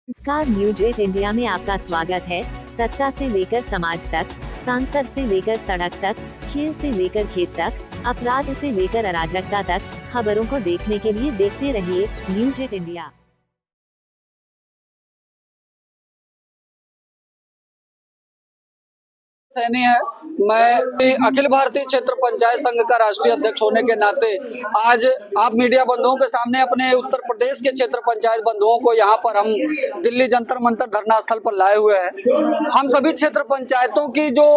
नमस्कार, news 8 India में आपका स्वागत है। सत्ता से लेकर समाज तक, सांसद से लेकर सड़क तक, खेल से लेकर खेत तक, अपराध से लेकर अराजकता तक, खबरों को देखने के लिए देखते रहिए न्यूज 8 इंडिया। सैनी है। मैं अखिल भारतीय क्षेत्र पंचायत संघ का राष्ट्रीय अध्यक्ष होने के नाते आज आप मीडिया बंधुओं के सामने अपने उत्तर प्रदेश के क्षेत्र पंचायत बंधुओं को यहाँ पर हम दिल्ली जंतर मंतर धरना स्थल पर लाए हुए हैं। हम सभी क्षेत्र पंचायतों की जो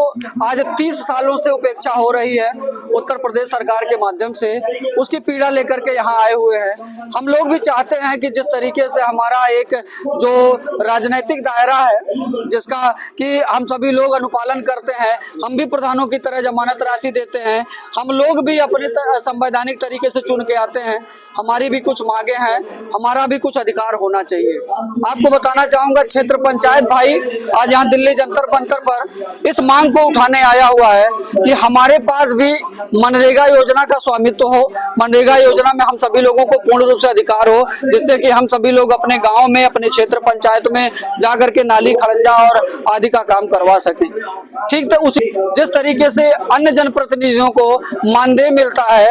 आज 30 सालों से उपेक्षा हो रही है उत्तर प्रदेश सरकार के माध्यम से, उसकी पीड़ा लेकर के यहाँ आए हुए हैं। हम लोग भी चाहते हैं कि जिस तरीके से हमारा एक जो राजनीतिक दायरा है जिसका कि हम सभी लोग अनुपालन करते हैं, हम भी प्रधानों की तरह जमानत राशि देते हैं, हम लोग भी अपने संवैधानिक तरीके से चुन के आते हैं। हमारी भी कुछ मांगे हैं, हमारा भी कुछ अधिकार होना चाहिए। आपको बताना चाहूंगा, क्षेत्र पंचायत भाई आज यहाँ दिल्ली जंतर मंतर पर इस मांग को उठाने आया हुआ है कि हमारे पास भी मनरेगा योजना का स्वामित्व हो, मनरेगा योजना में हम सभी लोगों को पूर्ण रूप से अधिकार हो, जिससे कि हम सभी लोग अपने गाँव में, अपने क्षेत्र पंचायत में जाकर के नाली, खड़ंजा और आदि का काम करवा सकें। ठीक, तो उसी जिस तरीके से अन्य जनप्रतिनिधियों को मानदेय मिलता है,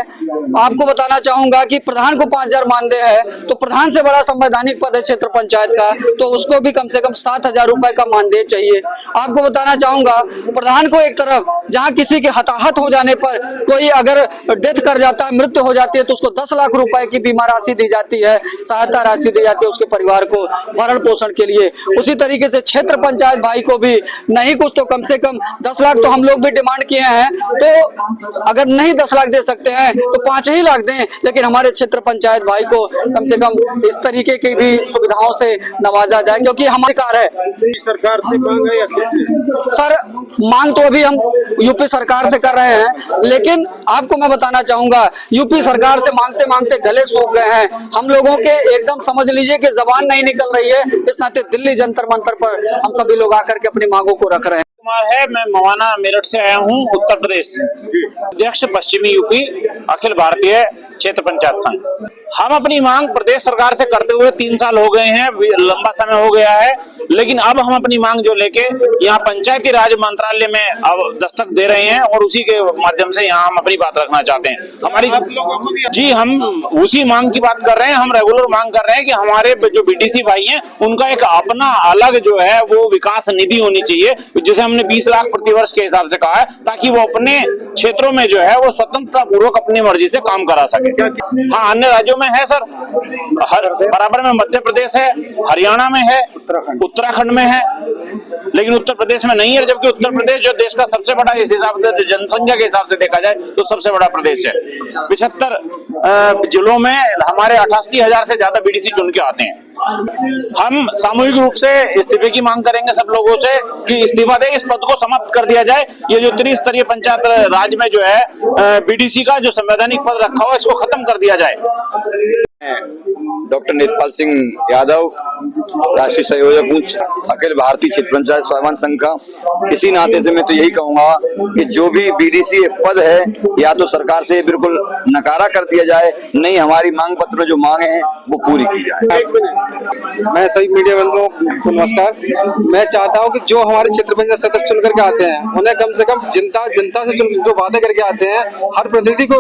आपको बताना चाहूंगा कि प्रधान को 5000 मानदेय है, तो प्रधान से बड़ा संवैधानिक पद है क्षेत्र पंचायत का, तो उसको भी कम से कम 7000 रुपए का मानदेय चाहिए। आपको बताना चाहूंगा, प्रधान को एक तरफ जहां किसी के हताहत हो जाने पर कोई अगर डेथ कर जाता है, मृत्यु हो जाती है, तो उसको 10 लाख रुपए की बीमा राशि दी जाती है, सहायता राशि दी जाती है उसके परिवार को भरण पोषण के लिए। उसी तरीके से क्षेत्र पंचायत भाई को भी नहीं कुछ तो कम से कम 10 लाख तो हम लोग भी डिमांड किए हैं, तो अगर नहीं 10 लाख दे सकते हैं तो 5 ही लाख दें, लेकिन हमारे क्षेत्र पंचायत भाई को कम से कम इस तरीके की भी सुविधाओं से नवाजा जाए, क्योंकि हमारी कार है। सरकार से मांग है या कैसे? सर, मांग तो अभी हम यूपी सरकार से कर रहे हैं, लेकिन आपको मैं बताना चाहूंगा, यूपी सरकार से मांगते मांगते गले सूख गए हैं। हम लोगों के एकदम समझ लीजिए कि जबान नहीं निकल रही है। इस नाते दिल्ली जंतर मंतर पर हम सभी लोग आकर के अपनी मांगों को रख रहे हैं। है, मैं मवाना मेरठ से आया हूँ, उत्तर प्रदेश, अध्यक्ष पश्चिमी यूपी अखिल भारतीय क्षेत्र पंचायत संघ। हम अपनी मांग प्रदेश सरकार से करते हुए 3 साल हो गए हैं, लंबा समय हो गया है, लेकिन अब हम अपनी मांग जो लेके यहाँ पंचायती राज मंत्रालय में अब दस्तक दे रहे हैं और उसी के माध्यम से यहाँ हम अपनी बात रखना चाहते हैं। हमारी जी, हम उसी मांग की बात कर रहे हैं। हम रेगुलर मांग कर रहे हैं कि हमारे जो बीडीसी भाई हैं उनका एक अपना अलग जो है वो विकास निधि होनी चाहिए, जिसे हमने 20 लाख प्रतिवर्ष के हिसाब से कहा है, ताकि वो अपने क्षेत्रों में जो है वो स्वतंत्रता पूर्वक अपनी मर्जी से काम करा सके। हाँ, अन्य राज्यों में है सर, बराबर में मध्य प्रदेश है, हरियाणा में है, उत्तराखंड में है, लेकिन उत्तर प्रदेश में नहीं है, जबकि उत्तर प्रदेश जो देश का सबसे बड़ा, इस हिसाब से जनसंख्या के हिसाब से देखा जाए तो सबसे बड़ा प्रदेश है। 75 जिलों में हमारे 88,000 से ज्यादा बीडीसी चुन के आते हैं। हम सामूहिक रूप से इस्तीफे की मांग करेंगे सब लोगों से कि इस्तीफा दे, इस पद को समाप्त कर दिया जाए। ये जो त्रिस्तरीय पंचायत राज में जो है बीडीसी का जो संवैधानिक पद रखा हुआ है, इसको खत्म कर दिया जाए। डॉक्टर नेतपाल सिंह यादव, राष्ट्रीय संयोजक हूँ अखिल भारतीय क्षेत्र पंचायत स्वाभिमान संघ का। इसी नाते से मैं तो यही कहूंगा कि जो भी बीडीसी पद है, या तो सरकार से बिल्कुल नकारा कर दिया जाए, नहीं हमारी मांग पत्र में जो मांगे हैं वो पूरी की जाए। मैं सभी मीडिया बंधुओं को नमस्कार। मैं चाहता हूं कि जो हमारे क्षेत्र पंचायत सदस्य चुन करके आते हैं, उन्हें कम से कम जनता से जो वादे करके आते हैं, हर प्रतिनिधि को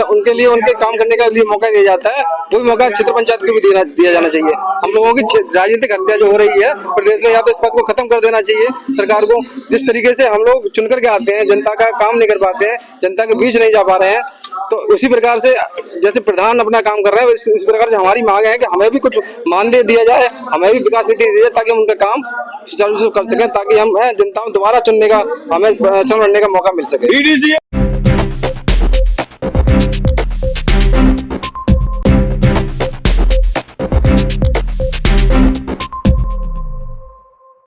उनके लिए उनके काम करने का लिए मौका दिया जाता है, वो भी मौका क्षेत्र पंचायत को भी दिया जाना चाहिए। हम लोगों की राजनीतिक हत्या जो हो रही है प्रदेश में, या तो इस पद को खत्म कर देना चाहिए सरकार को। जिस तरीके से हम लोग चुन करके आते हैं, जनता का काम नहीं कर पाते हैं, जनता के बीच नहीं जा पा रहे हैं, तो उसी प्रकार से जैसे प्रधान अपना काम कर रहे हैं, इस प्रकार से हमारी मांग है कि हमें भी कुछ मानदेय दिया जाए, हमें भी विकास नीति दी जाए, ताकि हम उनका काम सुचारू रूप से कर सकें, ताकि हम जनता में दोबारा चुनने का, हमें चुन लड़ने का मौका मिल सके।